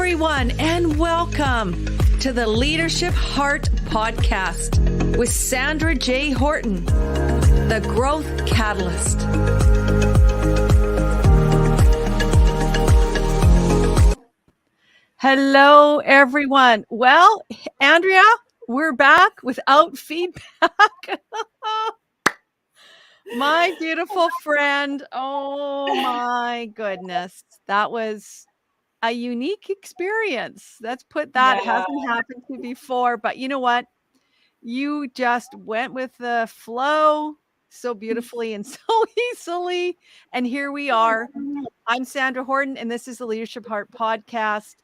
everyone, and welcome to the Leadership Heart Podcast with Sandra J. Horton, the Growth Catalyst. Hello, everyone. Well, Andrea, we're back without feedback. My beautiful friend. Oh my goodness. That was a unique experience. Hasn't happened to before, but you know what? You just went with the flow so beautifully and so easily. And here we are. I'm Sandra Horton, and this is the Leadership Heart Podcast.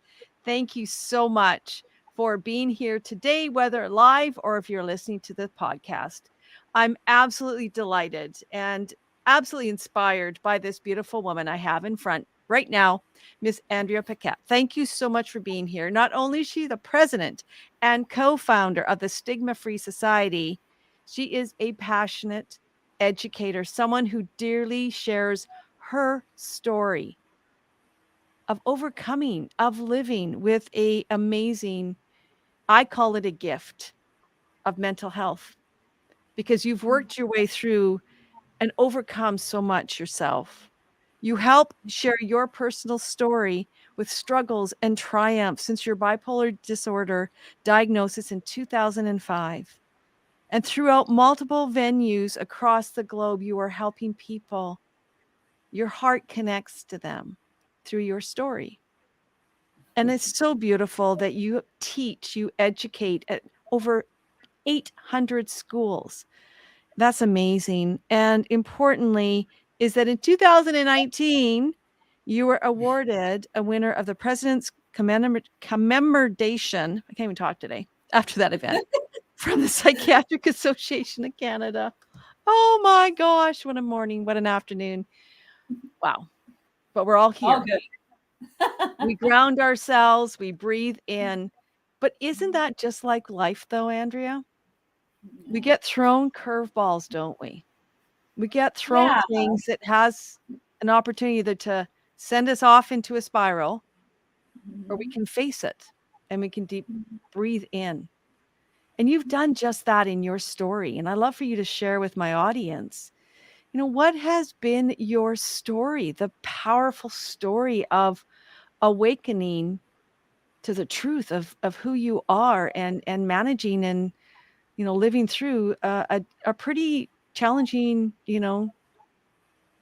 Thank you so much for being here today, whether live or if you're listening to the podcast. I'm absolutely delighted and absolutely inspired by this beautiful woman I have in front right now, Miss Andrea Paquette. Thank you so much for being here. Not only is she the president and co-founder of the Stigma-Free Society, she is a passionate educator, someone who dearly shares her story of overcoming, of living with a amazing, I call it a gift of mental health, because you've worked your way through and overcome so much yourself. You help share your personal story with struggles and triumphs since your bipolar disorder diagnosis in 2005. And throughout multiple venues across the globe, you are helping people. Your heart connects to them through your story. And it's so beautiful that you teach, you educate at over 800 schools. That's amazing. And importantly, is that in 2019, you were awarded a winner of the President's Commemoration. I can't even talk today after that event from the Psychiatric Association of Canada. Oh my gosh, what a morning, what an afternoon. Wow. But we're all here. All good. We ground ourselves, we breathe in. But isn't that just like life though, Andrea? We get thrown curveballs, don't we? We get thrown things that has an opportunity either to send us off into a spiral, or we can face it and we can deep breathe in. And you've done just that in your story. And I'd love for you to share with my audience, you know, what has been your story, the powerful story of awakening to the truth of who you are and managing and, you know, living through a pretty challenging, you know,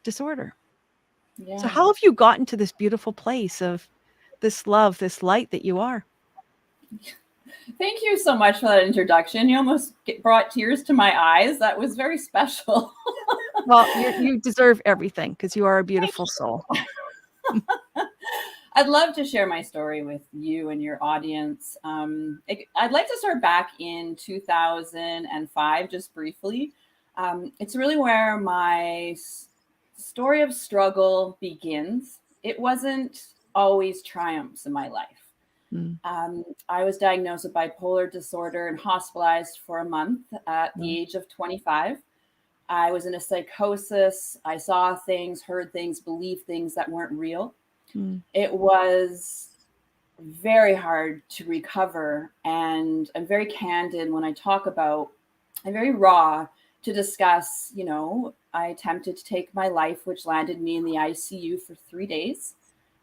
disorder. Yeah. So how have you gotten to this beautiful place of this love, this light that you are? Thank you so much for that introduction. You almost brought tears to my eyes. That was very special. Well, you deserve everything because you are a beautiful soul. I'd love to share my story with you and your audience. I'd like to start back in 2005, just briefly. It's really where my story of struggle begins. It wasn't always triumphs in my life. I was diagnosed with bipolar disorder and hospitalized for a month at the age of 25. I was in a psychosis. I saw things, heard things, believed things that weren't real. It was very hard to recover. And I'm very candid when I talk about, I'm very raw to discuss, you know, I attempted to take my life, which landed me in the ICU for 3 days.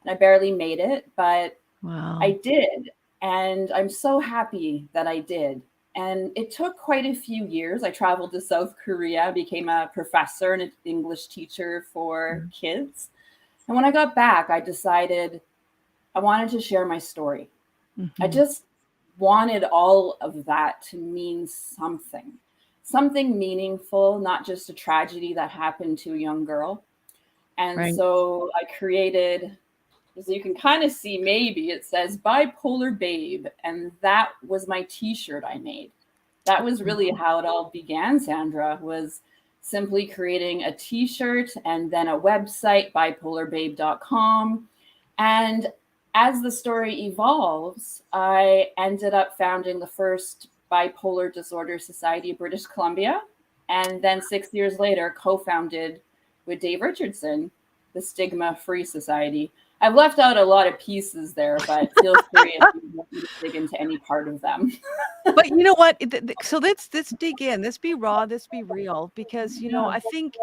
And I barely made it, but I did. And I'm so happy that I did. And it took quite a few years. I traveled to South Korea, became a professor and an English teacher for kids. And when I got back, I decided I wanted to share my story. I just wanted all of that to mean something meaningful, not just a tragedy that happened to a young girl. And so I created, as you can kind of see, maybe it says Bipolar Babe. And that was my t-shirt I made. That was really how it all began, Sandra, was simply creating a t-shirt and then a website, bipolarbabe.com. And as the story evolves, I ended up founding the first Bipolar Disorder Society of British Columbia. And then 6 years later, co-founded with Dave Richardson, the Stigma-Free Society. I've left out a lot of pieces there, but feel free if you want me to dig into any part of them. But you know what? So let's dig in. Let's be raw. Let's be real. Because Yeah. I think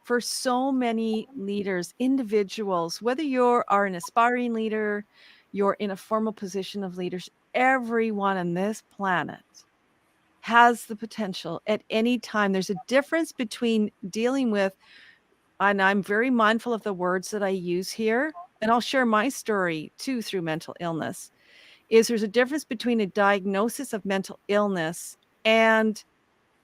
for so many leaders, individuals, whether are an aspiring leader, you're in a formal position of leadership, everyone on this planet has the potential at any time. There's a difference between dealing with, and I'm very mindful of the words that I use here, and I'll share my story too through mental illness, is there's a difference between a diagnosis of mental illness and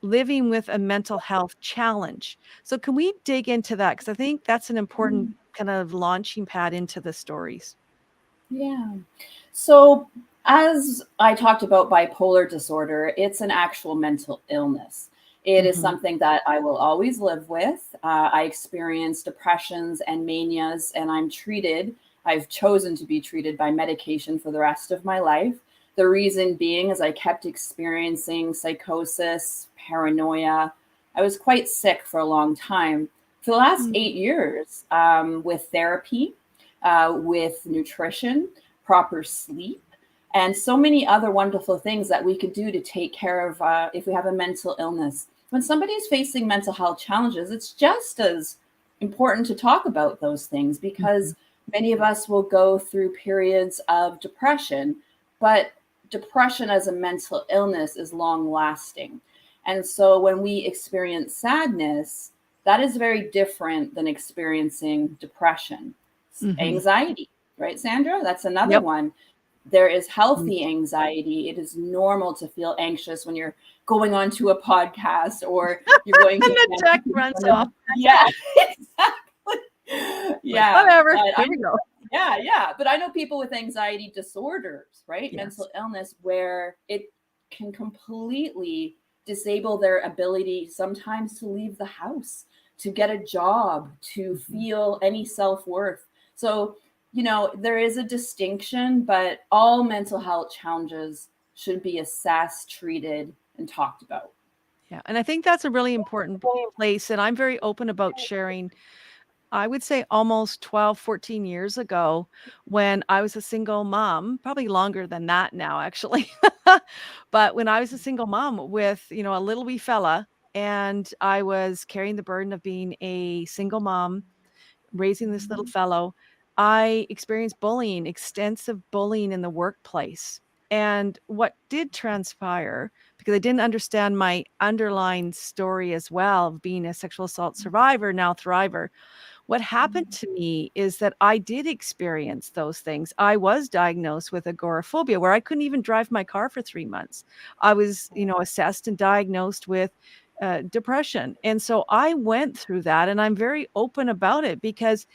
living with a mental health challenge. So can we dig into that? Because I think that's an important kind of launching pad into the stories. Yeah. So, as I talked about bipolar disorder, it's an actual mental illness. It is Mhm. something that I will always live with. I experience depressions and manias, and I'm treated. I've chosen to be treated by medication for the rest of my life. The reason being is I kept experiencing psychosis, paranoia. I was quite sick for a long time. For the last Mm. 8 years, with therapy, with nutrition, proper sleep, and so many other wonderful things that we could do to take care of if we have a mental illness. When somebody is facing mental health challenges, it's just as important to talk about those things Mhm. because many of us will go through periods of depression, but depression as a mental illness is long lasting. And so when we experience sadness, that is very different than experiencing depression. Mhm. Anxiety, right, Sandra? That's another Yep. one. There is Mm. healthy anxiety. It is normal to feel anxious when you're going onto a podcast or you're going And to the stand check in runs front of, off. yeah, exactly. Like, Yeah, whatever. but Here we go. yeah, but I know people with anxiety disorders, right? Yes. Mental illness where it can completely disable their ability sometimes to leave the house, to get a job, to Mhm. feel any self-worth. So, there is a distinction, but all mental health challenges should be assessed, treated, and talked about. Yeah, and I think that's a really important place, and I'm very open about sharing. I would say almost 12, 14 years ago when I was a single mom, probably longer than that now, actually. But when I was a single mom with, a little wee fella, and I was carrying the burden of being a single mom, raising this little fellow, I experienced bullying, extensive bullying in the workplace. And what did transpire, because I didn't understand my underlying story as well of being a sexual assault survivor, now thriver, what happened to me is that I did experience those things. I was diagnosed with agoraphobia where I couldn't even drive my car for 3 months. I was, assessed and diagnosed with depression. And so I went through that and I'm very open about it because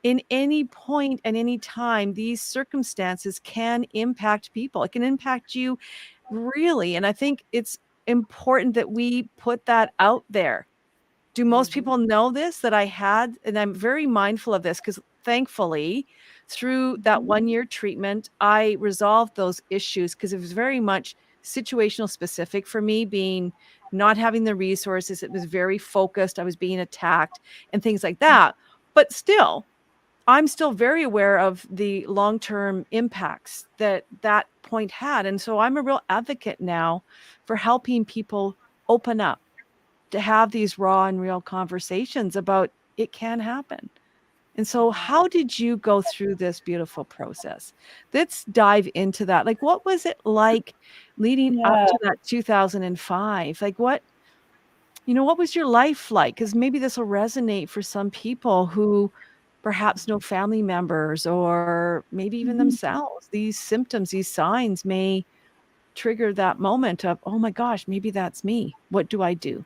in any point at any time, these circumstances can impact people. It can impact you really. And I think it's important that we put that out there. Do most Mhm. people know this, that I had, and I'm very mindful of this because thankfully, through that Mhm. 1-year treatment, I resolved those issues because it was very much situational specific for me being not having the resources. It was very focused. I was being attacked and things like that. But still, I'm still very aware of the long-term impacts that that point had. And so I'm a real advocate now for helping people open up to have these raw and real conversations about it can happen. And so how did you go through this beautiful process? Let's dive into that. Like, what was it like leading up Yeah. to that 2005? Like, what was your life like? Because maybe this will resonate for some people who perhaps no family members or maybe even Mhm. themselves. These symptoms, these signs may trigger that moment of, oh my gosh, maybe that's me. What do I do?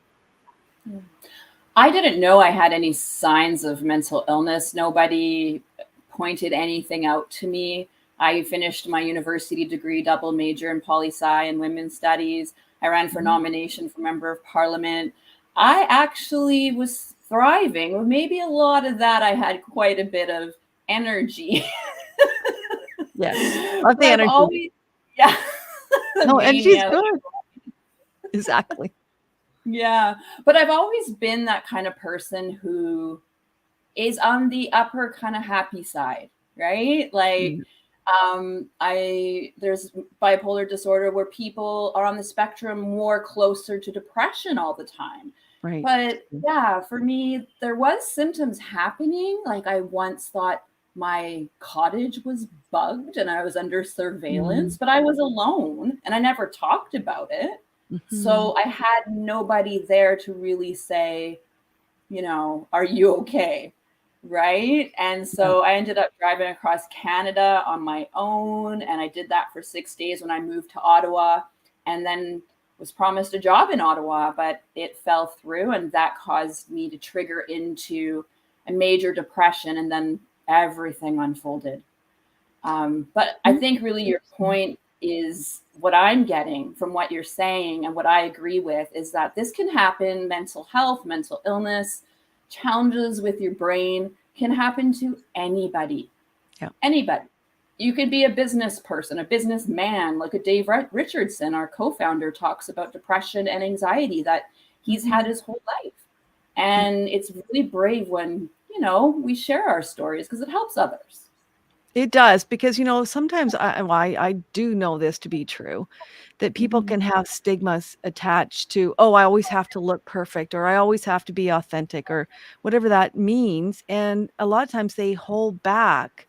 I didn't know I had any signs of mental illness. Nobody pointed anything out to me. I finished my university degree, double major in poli sci and women's studies. I ran for Mhm. nomination for member of parliament. I actually was thriving. Maybe a lot of that I had quite a bit of energy. Yes. Love But the I've energy. always, yeah, the No, energy's mania. good. Exactly. Yeah. But I've always been that kind of person who is on the upper kind of happy side. right? Like, Mm, there's bipolar disorder where people are on the spectrum more closer to depression all the time. right. But yeah, for me, there was symptoms happening. Like I once thought my cottage was bugged and I was under Mm, surveillance, but I was alone and I never talked about it. mhm. So I had nobody there to really say, are you okay? Right. And Yeah. so I ended up driving across Canada on my own. And I did that for 6 days when I moved to Ottawa and then was promised a job in Ottawa, but it fell through. And that caused me to trigger into a major depression. And then everything unfolded. But I think really your Interesting. point is what I'm getting from what you're saying and what I agree with is that this can happen. Mental health, mental illness, challenges with your brain can happen to anybody. Yeah. Anybody. You could be a business person, a businessman. Look at Dave Richardson, our co founder, talks about depression and anxiety that he's had Mhm. his whole life. And it's really brave when, we share our stories because it helps others. It does because, sometimes I do know this to be true, that people Mhm. can have stigmas attached to, "Oh, I always have to look perfect," or "I always have to be authentic," or whatever that means, and a lot of times they hold back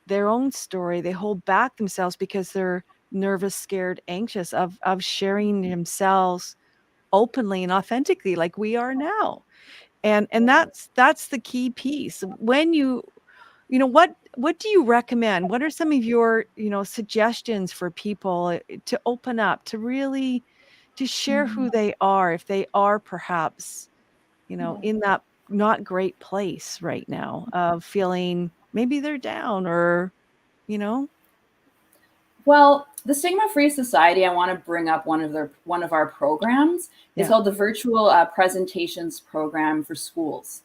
their own story, they hold back themselves because they're nervous, scared, anxious of sharing themselves openly and authentically like we are now, and that's the key piece. When what do you recommend? What are some of your, suggestions for people, to open up, to really to share who they are if they are perhaps, in that not great place right now of feeling maybe they're down or, you know? Well, the Stigma Free Society, I want to bring up one of our programs. It's Yeah. called the Virtual Presentations Program for Schools.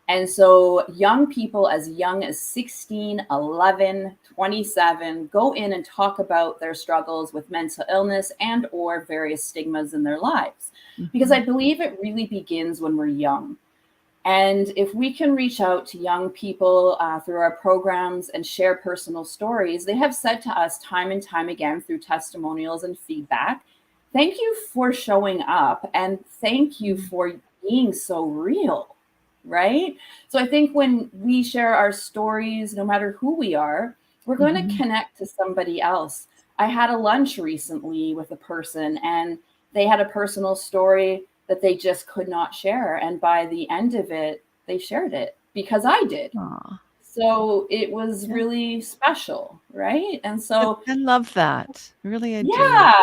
And so young people as young as 16, 11, 27 go in and talk about their struggles with mental illness and or various stigmas in their lives. Because I Mhm. believe it really begins when we're young. And if we can reach out to young people through our programs and share personal stories, they have said to us time and time again through testimonials and feedback, thank you for showing up and thank you Mm. for being so real. Right. So I think when we share our stories, no matter who we are, we're going to Mhm. connect to somebody else. I had a lunch recently with a person and they had a personal story that they just could not share. And by the end of it, they shared it because I did. Aw, So it was yeah. really special. Right. And so, I love that. Really, I do. yeah,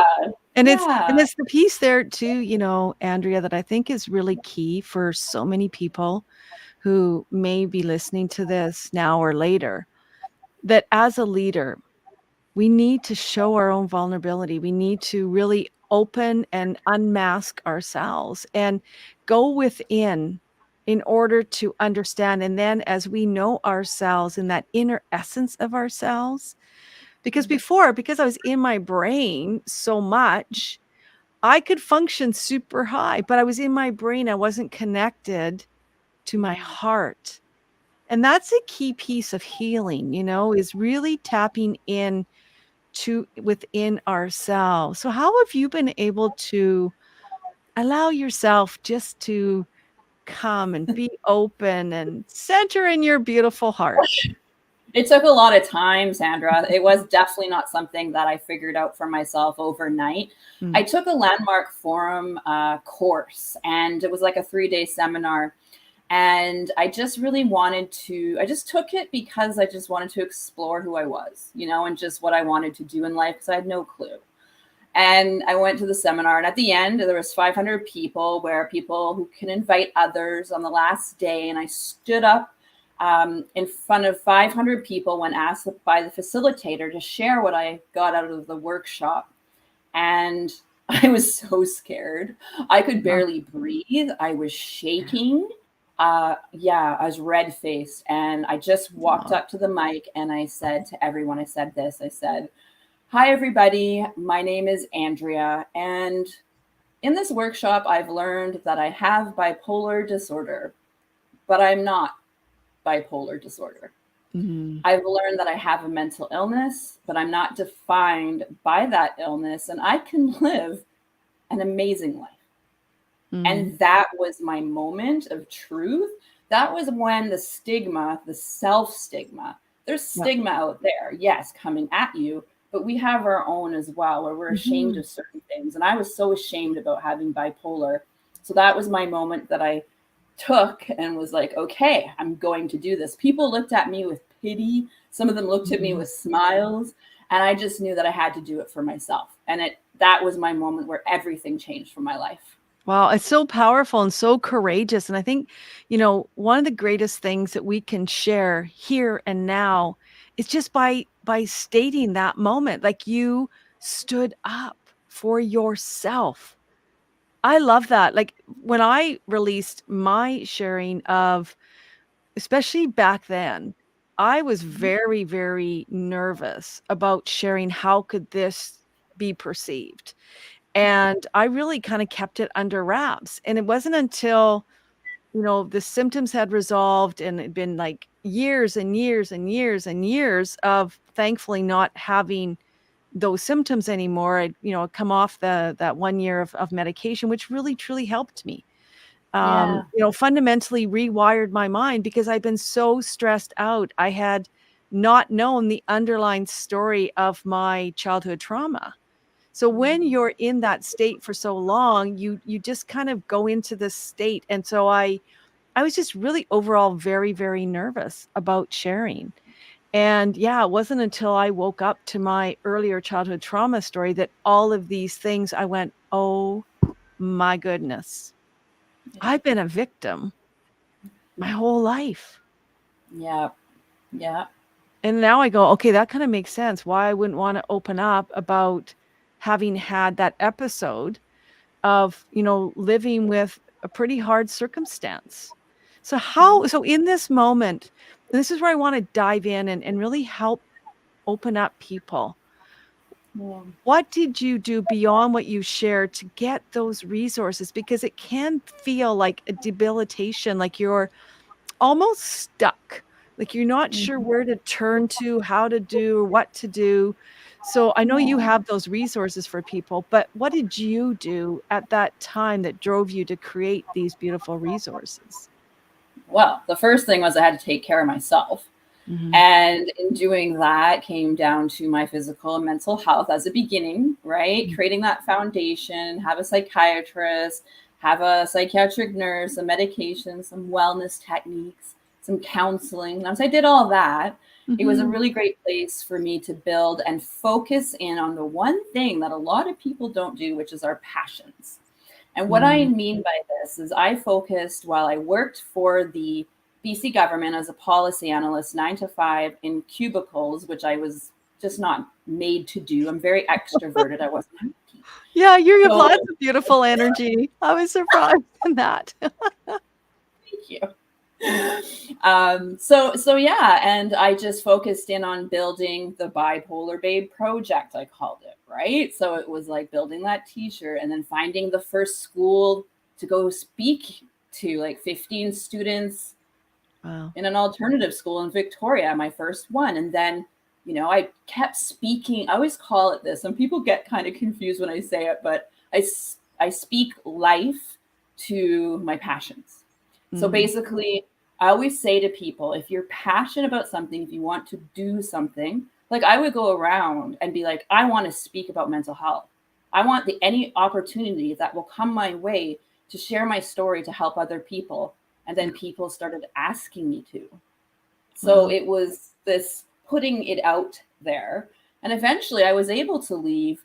And yeah. it's the piece there too, Andrea, that I think is really key for so many people who may be listening to this now or later, that as a leader, we need to show our own vulnerability. We need to really open and unmask ourselves and go within in order to understand. And then as we know ourselves in that inner essence of ourselves, because before, because I was in my brain so much, I could function super high, but I was in my brain. I wasn't connected to my Mm. heart. And that's a key piece of healing, is really tapping in to within ourselves. So how have you been able to allow yourself just to come and be open and center in your beautiful heart? It took a lot of time, Sandra. It was definitely not something that I figured out for myself overnight. I Mm, took a landmark forum course, and it was like a 3-day seminar. And I just really I just took it because I just wanted to explore who I was, and just what I wanted to do in life because I had no clue. And I went to the seminar, and at the end there was 500 people, where people who can invite others on the last day, and I stood up in front of 500 people when asked by the facilitator to share what I got out of the workshop. And I was so scared. I could oh, barely breathe. I was shaking. Yeah, I was red faced. And I just walked oh, up to the mic and I said to everyone, I said, hi, everybody. My name is Andrea. And in this workshop, I've learned that I have bipolar disorder, but I'm not bipolar disorder. Mhm. I've learned that I have a mental illness, but I'm not defined by that illness, and I can live an amazing life. Mm. And that was my moment of truth. That was when the stigma, the self stigma, there's Yeah. stigma out there, yes, coming at you, but we have our own as well, where we're ashamed Mhm. of certain things. And I was so ashamed about having bipolar. So that was my moment that I took and was like, okay, I'm going to do this. People looked at me with pity. Some of them looked at me Mhm. with smiles. And I just knew that I had to do it for myself. And that was my moment where everything changed for my life. Wow, it's so powerful and so courageous, and I think, one of the greatest things that we can share here and now is just by stating that moment, like, you stood up for yourself. I love that, like, when I released my sharing of especially back then, I was very, very nervous about sharing how could this be perceived. And I really kinda kept it under wraps, and it wasn't until, the symptoms had resolved and it'd been, like, years and years and years and years of thankfully not having those symptoms anymore. I'd, come off that 1 year of medication, which really truly helped me. Yeah. Fundamentally rewired my mind because I'd been so stressed out. I had not known the underlying story of my childhood trauma. So when you're in that state for so long, you just kind of go into this state, and so I was just really overall very, very nervous about sharing. And yeah, it wasn't until I woke up to my earlier childhood trauma story that all of these things I went, "Oh my goodness. Yeah. I've been a victim my whole life." Yeah. Yeah. And now I go, "Okay, that kinda makes sense why I wouldn't wanna open up about having had that episode of, living with a pretty hard circumstance." So in this moment, this is where I wanna dive in and really help open up people. Yeah. What did you do beyond what you shared to get those resources? Because it can feel like a debilitation, like you're almost stuck, like you're not sure Mhm. where to turn to, how to do, or what to do. So I know you Yeah. have those resources for people, but what did you do at that time that drove you to create these beautiful resources? Well, the first thing was I had to take care of myself. Mhm, And in doing that came down to my physical and mental health as a beginning, right? mhm. Creating that foundation, have a psychiatrist, have a psychiatric nurse, some medication, some wellness techniques, some counseling. Once I did all that, it was a Mhm. really great place for me to build and focus in on the one thing that a lot of people don't do, which is our passions. And what I Mm. mean by this is I focused while I worked for the BC government as a policy analyst, 9 to 5 in cubicles, which I was just not made to do. I'm very extroverted. I wasn't happy. Yeah, you have So lots of beautiful energy. I was surprised in that. thank you. So yeah, and I just focused in on building the Bipolar Babe project, I called it, right? So it was like building that t-shirt and then finding the first school to go speak to, like 15 students Wow. in an alternative school in Victoria, my first one. And then, I kept speaking. I always call it this, and people get kind of confused when I say it, but I speak life to my passions. So Mm. basically, I always say to people, if you're passionate about something, if you want to do something, like I would go around and be like, I want to speak about mental health. I want any opportunity that will come my way to share my story to help other people. And Yeah. then people started asking me to. So Wow. it was this putting it out there. And eventually I was able to leave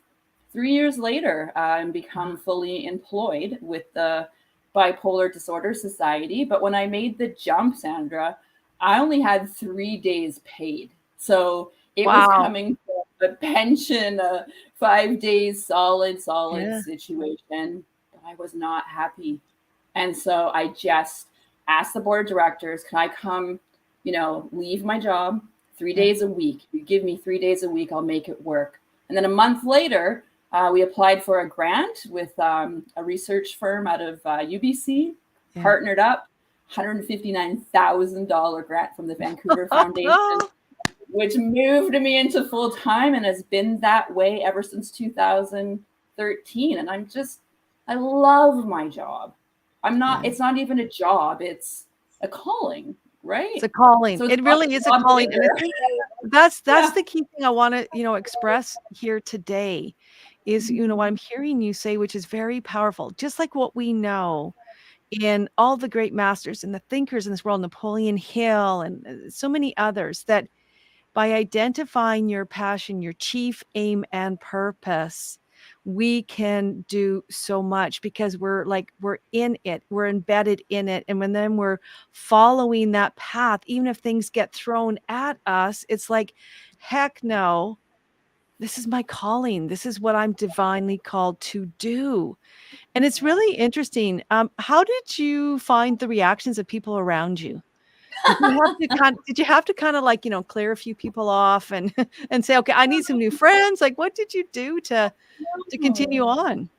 3 years later and Wow. become fully employed with the Bipolar Disorder Society. But when I made the jump, Sandra, I only had 3 days paid. So it was Wow. coming from a pension, a 5 days solid Yeah. situation. But I was not happy. And so I just asked the board of directors, can I come, leave my job three Yeah. days a week? You give me 3 days a week, I'll make it work. And then a month later, we applied for a grant with a research firm out of UBC, Yeah. partnered up, $159,000 grant from the Vancouver Foundation, which moved me into full time and has been that way ever since 2013. And I love my job. It's not even a job, it's a calling, right? It's a calling. So it's It really is a calling. And I think that's Yeah. the key thing I want to, express here today is, what I'm hearing you say, which is very powerful, just like what we know in all the great masters and the thinkers in this world, Napoleon Hill and so many others, that by identifying your passion, your chief aim and purpose, we can do so much because we're in it, we're embedded in it. And then we're following that path, even if things get thrown at us, it's like, heck no, this is my calling. This is what I'm divinely called to do. And it's really interesting. How did you find the reactions of people around you? Did you have to kind of clear a few people off and and say, okay, I need some new friends? Like, what did you do to continue on?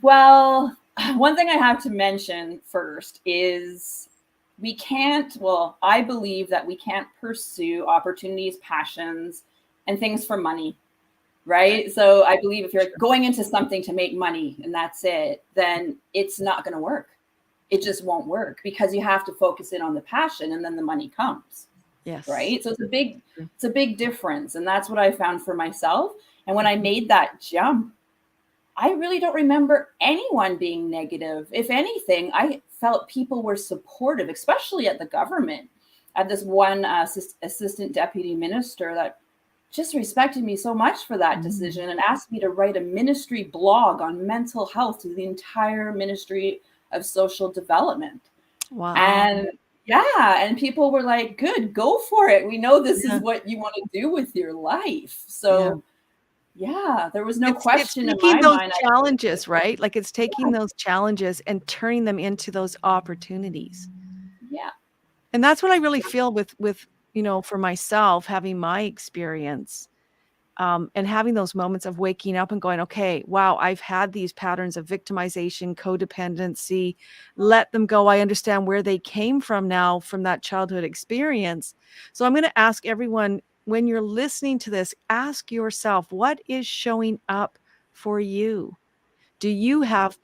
Well, one thing I have to mention first is I believe that we can't pursue opportunities, passions, and things for money, right? So I believe if you're going into something to make money and that's it, then it's not going to work. It just won't work because you have to focus in on the passion and then the money comes. Yes. Right. So it's a big difference. And that's what I found for myself. And when I made that jump, I really don't remember anyone being negative. If anything, I felt people were supportive, especially at the government. I had this one assistant deputy minister that just respected me so much for that decision and asked me to write a ministry blog on mental health to the entire Ministry of Social Development. Wow. And and people were like, good, go for it. We know this is what you want to do with your life. So there was no question in my those mind. Challenges, right? Like it's taking those challenges and turning them into those opportunities. Yeah. And that's what I really feel with for myself, having my experience. And having those moments of waking up and going, okay, wow, I've had these patterns of victimization, codependency, let them go. I understand where they came from now from that childhood experience. So I'm going to ask everyone, when you're listening to this, ask yourself, what is showing up for you? Do you have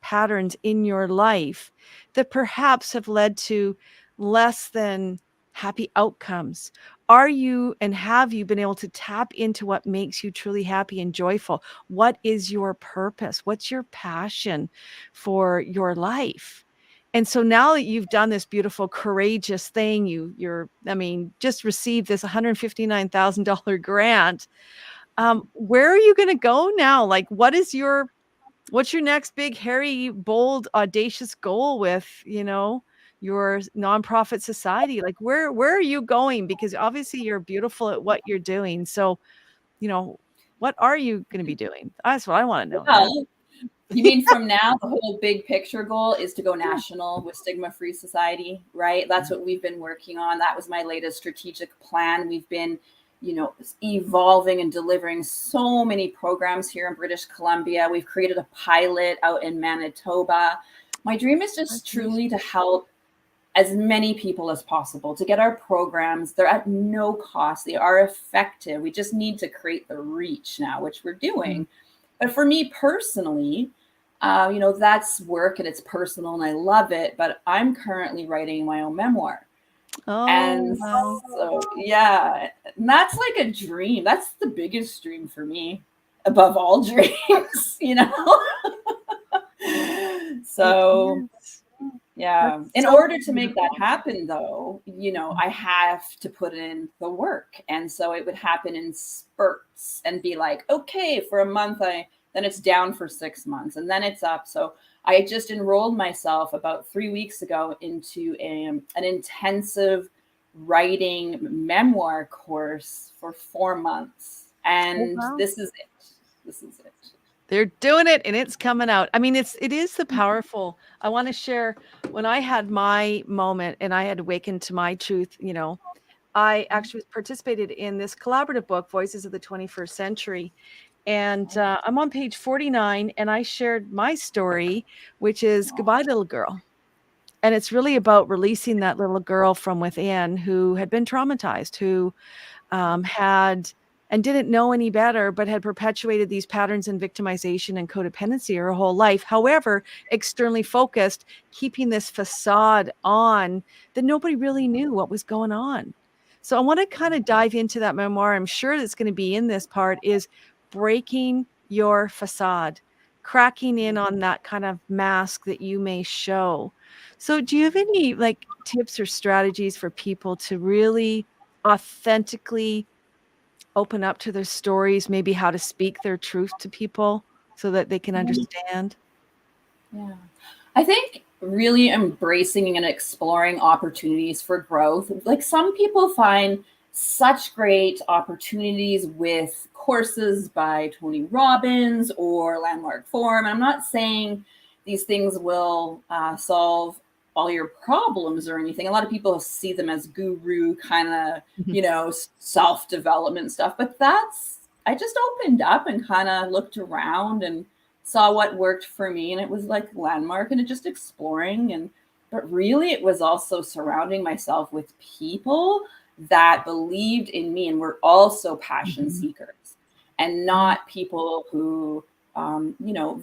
patterns in your life that perhaps have led to less than happy outcomes? Are you and have you been able to tap into what makes you truly happy and joyful? What is your purpose? What's your passion for your life? And so now that you've done this beautiful, courageous thing, just received this $159,000 grant. Where are you going to go now? Like, what's your next big, hairy, bold, audacious goal with, your nonprofit society? Like, where are you going? Because obviously you're beautiful at what you're doing. So, what are you going to be doing? That's what I want to know now. Well, you mean from now, the whole big picture goal is to go national with Stigma-Free Society, right? That's what we've been working on. That was my latest strategic plan. We've been, evolving and delivering so many programs here in British Columbia. We've created a pilot out in Manitoba. My dream is just truly to help as many people as possible to get our programs. They're at no cost. They are effective. We just need to create the reach now, which we're doing. But for me personally, that's work and it's personal and I love it, but I'm currently writing my own memoir. And so, and that's like a dream. That's the biggest dream for me above all dreams, So, in order to make that happen, though, I have to put in the work. And so it would happen in spurts and be like, okay, for a month, then it's down for 6 months and then it's up. So I just enrolled myself about 3 weeks ago into an intensive writing memoir course for 4 months. And this is it. They're doing it and it's coming out. I mean, it is the powerful. I want to share when I had my moment and I had awakened to my truth, I actually participated in this collaborative book, Voices of the 21st Century. And I'm on page 49 and I shared my story, which is Goodbye, Little Girl. And it's really about releasing that little girl from within who had been traumatized, who had and didn't know any better, but had perpetuated these patterns in victimization and codependency her whole life. However, externally focused, keeping this facade on that nobody really knew what was going on. So I want to kind of dive into that memoir. I'm sure that's going to be in this part is breaking your facade, cracking in on that kind of mask that you may show. So do you have any like tips or strategies for people to really authentically open up to their stories, maybe how to speak their truth to people so that they can understand? Yeah. I think really embracing and exploring opportunities for growth. Like some people find such great opportunities with courses by Tony Robbins or Landmark Forum. I'm not saying these things will solve all your problems or anything. A lot of people see them as guru kind of, Mhm. self development stuff. But I just opened up and kind of looked around and saw what worked for me, and it was like Landmark and it just exploring. And but really it was also surrounding myself with people that believed in me and were also passion Mhm. seekers, and Yeah. not people who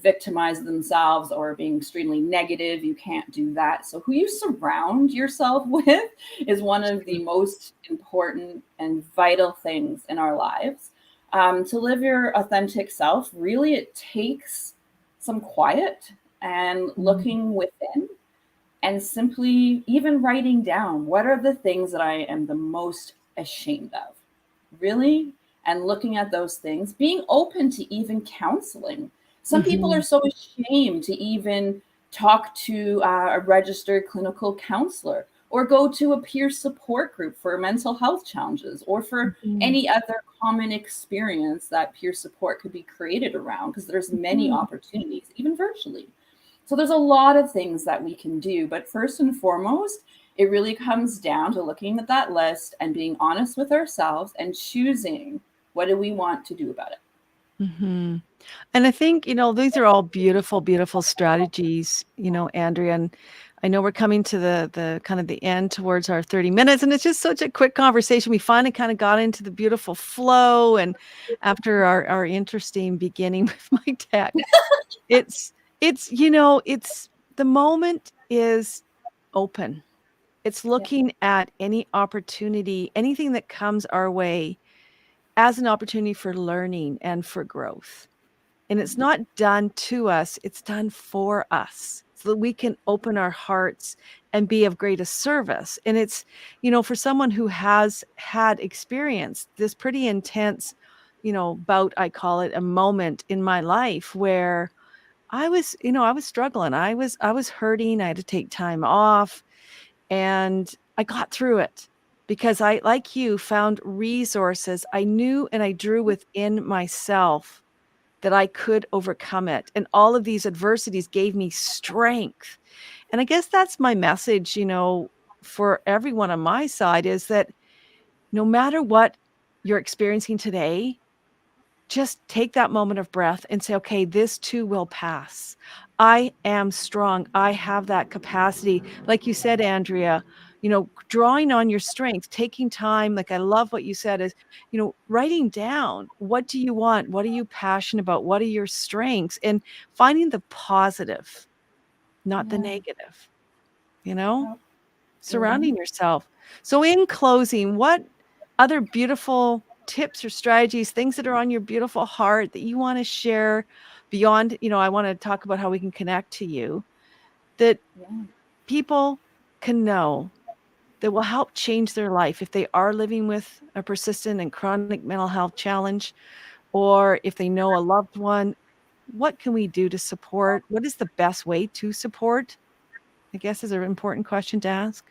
victimize themselves or being extremely negative. You can't do that. So who you surround yourself with is one of the most important and vital things in our lives. To live your authentic self, really, it takes some quiet and Mhm. looking within, and simply even writing down what are the things that I am the most ashamed of, really, and looking at those things, being open to even counseling. Some people are Mhm. so ashamed to even talk to a registered clinical counselor or go to a peer support group for mental health challenges or for Mhm. any other common experience that peer support could be created around, because there's many Mhm. opportunities even virtually. So there's a lot of things that we can do, but first and foremost, it really comes down to looking at that list and being honest with ourselves and choosing what do we want to do about it. Mhm. And I think, these are all beautiful, beautiful strategies, Andrea. And I know we're coming to the kind of the end towards our 30 minutes, and it's just such a quick conversation. We finally kind of got into the beautiful flow. And after our interesting beginning with my text, it's it's the moment is open. It's Yeah. looking at any opportunity, anything that comes our way as an opportunity for learning and for growth. And it's not done to us, it's done for us so that we can open our hearts and be of greatest service. And it's, for someone who has had experience this pretty intense, bout, I call it a moment in my life where I was struggling. I was hurting. I had to take time off and I got through it because I, like you, found resources I knew and I drew within myself that I could overcome it. And all of these adversities gave me strength. And I guess that's my message, for everyone on my side is that no matter what you're experiencing today, just take that moment of breath and say, okay, this too will pass. I am strong. I have that capacity. Like you said, Andrea, drawing on your strength, taking time. Like I love what you said is, writing down what do you want? What are you passionate about? What are your strengths? And finding the positive, not the Yeah. negative, you know? Mhm. Surrounding yourself. So in closing, what other beautiful tips or strategies, things that are on your beautiful heart that you wanna share beyond, I wanna talk about how we can connect to you, that Yeah. people can know that will help change their life if they are living with a persistent and chronic mental health challenge, or if they know a loved one, what can we do to support? What is the best way to support? I guess is an important question to ask.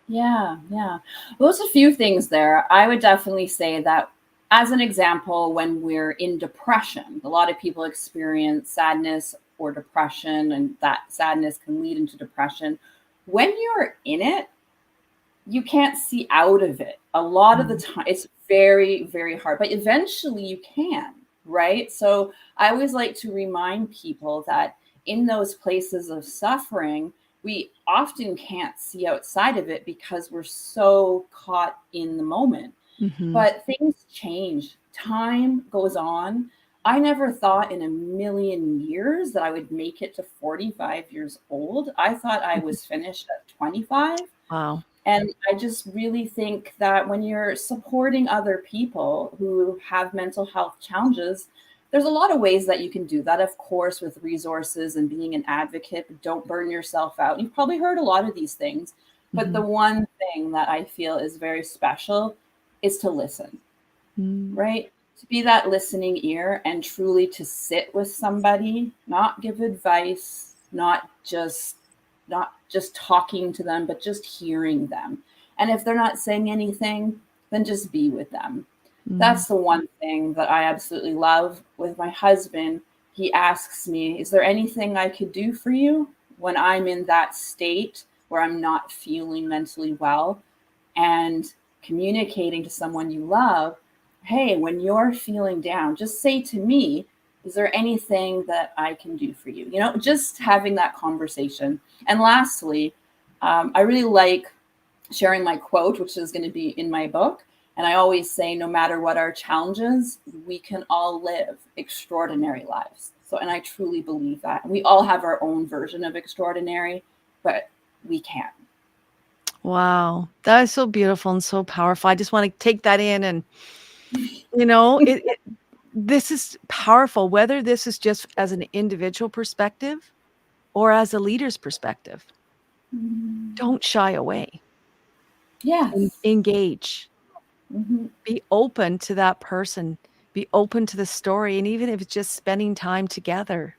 Yeah, yeah. Well, there's a few things there. I would definitely say that, as an example, when we're in depression, a lot of people experience sadness or depression, and that sadness can lead into depression. When you're in it, you can't see out of it. A lot of the Mhm. time, it's very, very hard, but eventually you can, right? So I always like to remind people that in those places of suffering, we often can't see outside of it because we're so caught in the moment. Mhm. But things change, time goes on. I never thought in a million years that I would make it to 45 years old. I thought I Mhm. was finished at 25. Wow. And I just really think that when you're supporting other people who have mental health challenges, there's a lot of ways that you can do that, of course, with resources and being an advocate, but don't burn yourself out. You've probably heard a lot of these things. But the Mhm. one thing that I feel is very special is to listen, Mm. right? To be that listening ear and truly to sit with somebody, not give advice, not just talking to them, but just hearing them. And if they're not saying anything, then just be with them. Mm. That's the one thing that I absolutely love with my husband. He asks me, "Is there anything I could do for you when I'm in that state where I'm not feeling mentally well?" And communicating to someone you love, "Hey, when you're feeling down, just say to me, is there anything that I can do for you?" Just having that conversation. And lastly, I really like sharing my quote, which is going to be in my book. And I always say, no matter what our challenges, we can all live extraordinary lives. So, and I truly believe that. We all have our own version of extraordinary, but we can. Wow. That is so beautiful and so powerful. I just wanna take that in and, this is powerful, whether this is just as an individual perspective or as a leader's perspective. Mm. Don't shy away. Yes. Engage. Mhm. Be open to that person. Be open to the story, and even if it's just spending time together,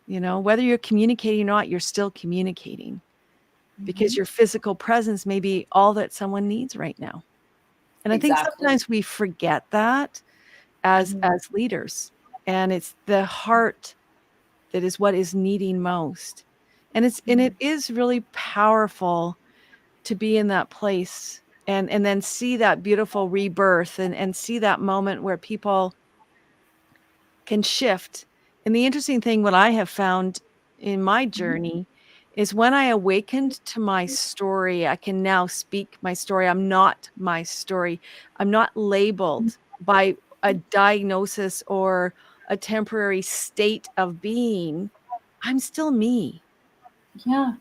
whether you're communicating or not, you're still communicating because Mhm. your physical presence may be all that someone needs right now. And I think Exactly. sometimes we forget that as Mhm. as leaders, and it's the heart that is what is needing most. And it is really powerful to be in that place and then see that beautiful rebirth and see that moment where people can shift. And the interesting thing, what I have found in my Mhm. journey is when I awakened to my story, I can now speak my story. I'm not my story. I'm not labeled by a diagnosis or a temporary state of being. I'm still me. Yeah.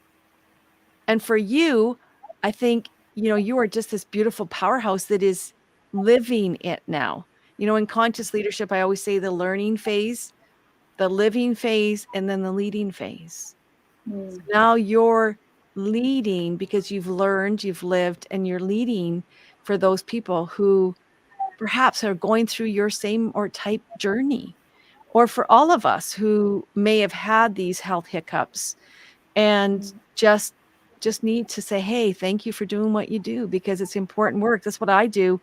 And for you, I think, you are just this beautiful powerhouse that is living it now. In conscious leadership, I always say the learning phase, the living phase, and then the leading phase. So Mm. now you're leading because you've learned, you've lived, and you're leading for those people who perhaps are going through your same or type journey, or for all of us who may have had these health hiccups and Mm. just need to say, "Hey, thank you for doing what you do," because it's important work. That's what I do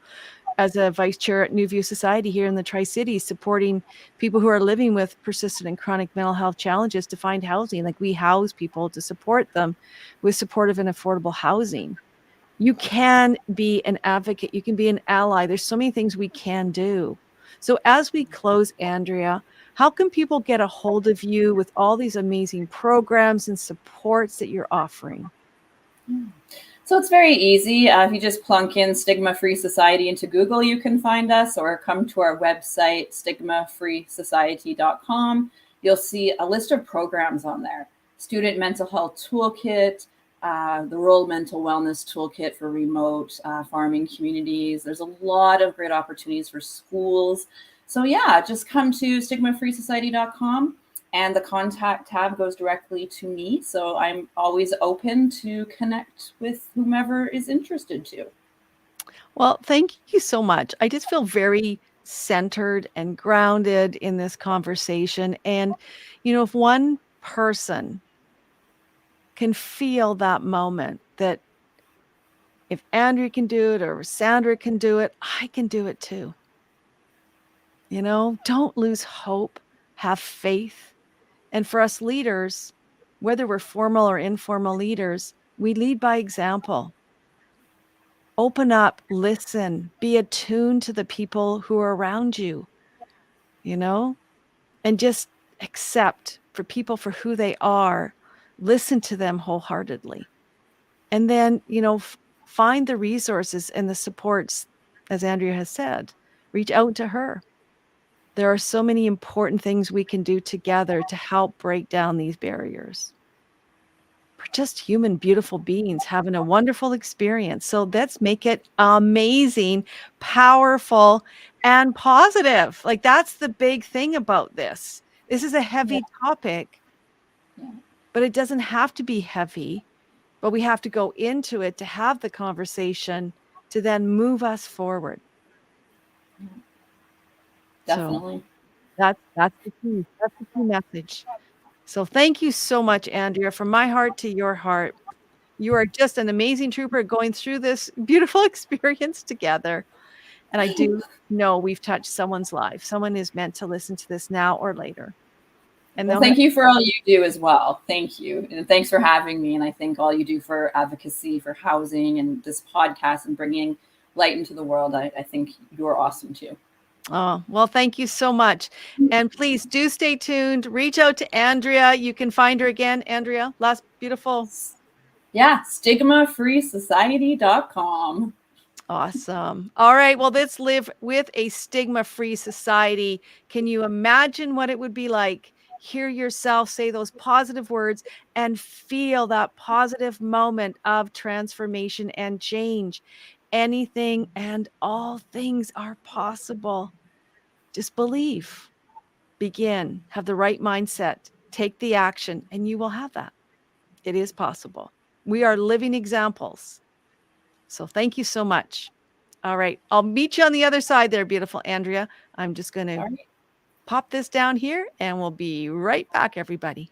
as a vice chair at New View Society here in the Tri-Cities, supporting people who are living with persistent and chronic mental health challenges to find housing. Like, we house people to support them with supportive and affordable housing. You can be an advocate, you can be an ally. There's so many things we can do. So as we close, Andrea, how can people get a hold of you with all these amazing programs and supports that you're offering? Mm. So it's very easy. If you just plunk in Stigma Free Society into Google, you can find us, or come to our website, stigmafreesociety.com. You'll see a list of programs on there: Student Mental Health Toolkit, the Rural Mental Wellness Toolkit for remote farming communities. There's a lot of great opportunities for schools. So, yeah, just come to stigmafreesociety.com, and the contact tab goes directly to me. So I'm always open to connect with whomever is interested to. Well, thank you so much. I just feel very centered and grounded in this conversation. And, if one person can feel that moment that if Andrea can do it or Sandra can do it, I can do it too. Don't lose hope, have faith. And for us leaders, whether we're formal or informal leaders, we lead by example. Open up, listen, be attuned to the people who are around you, you know, and just accept for people for who they are. listen to them wholeheartedly. And then, find the resources and the supports, as Andrea has said, reach out to her. There are so many important things we can do together to help break down these barriers. We're just human, beautiful beings having a wonderful experience. So let's make it amazing, powerful, and positive. Like, that's the big thing about this. This is a Yeah. heavy topic, Yeah. but it doesn't have to be heavy. But we have to go into it to have the conversation to then move us forward. So Definitely. that's the key. That's the key message. So thank you so much, Andrea, from my heart to your heart. You are just an amazing trooper going through this beautiful experience together. And I do know we've touched someone's life. Someone is meant to listen to this now or later. And Well, they'll have, thank you for all you do as well. Thank you. And thanks for having me. And I think all you do for advocacy for housing and this podcast and bringing light into the world, I think you're awesome too. oh, well, thank you so much. And please do stay tuned. Reach out to Andrea. You can find her again, Andrea. Last beautiful. Yeah, stigmafreesociety.com. Awesome. All right. Well, let's live with a stigma-free society. Can you imagine what it would be like? Hear yourself say those positive words and feel that positive moment of transformation and change. Anything and all things are possible. Just believe, begin, have the right mindset, take the action, and you will have that. It is possible. We are living examples. So thank you so much. All right. I'll meet you on the other side there, beautiful Andrea. I'm just going to All right. pop this down here and we'll be right back, everybody.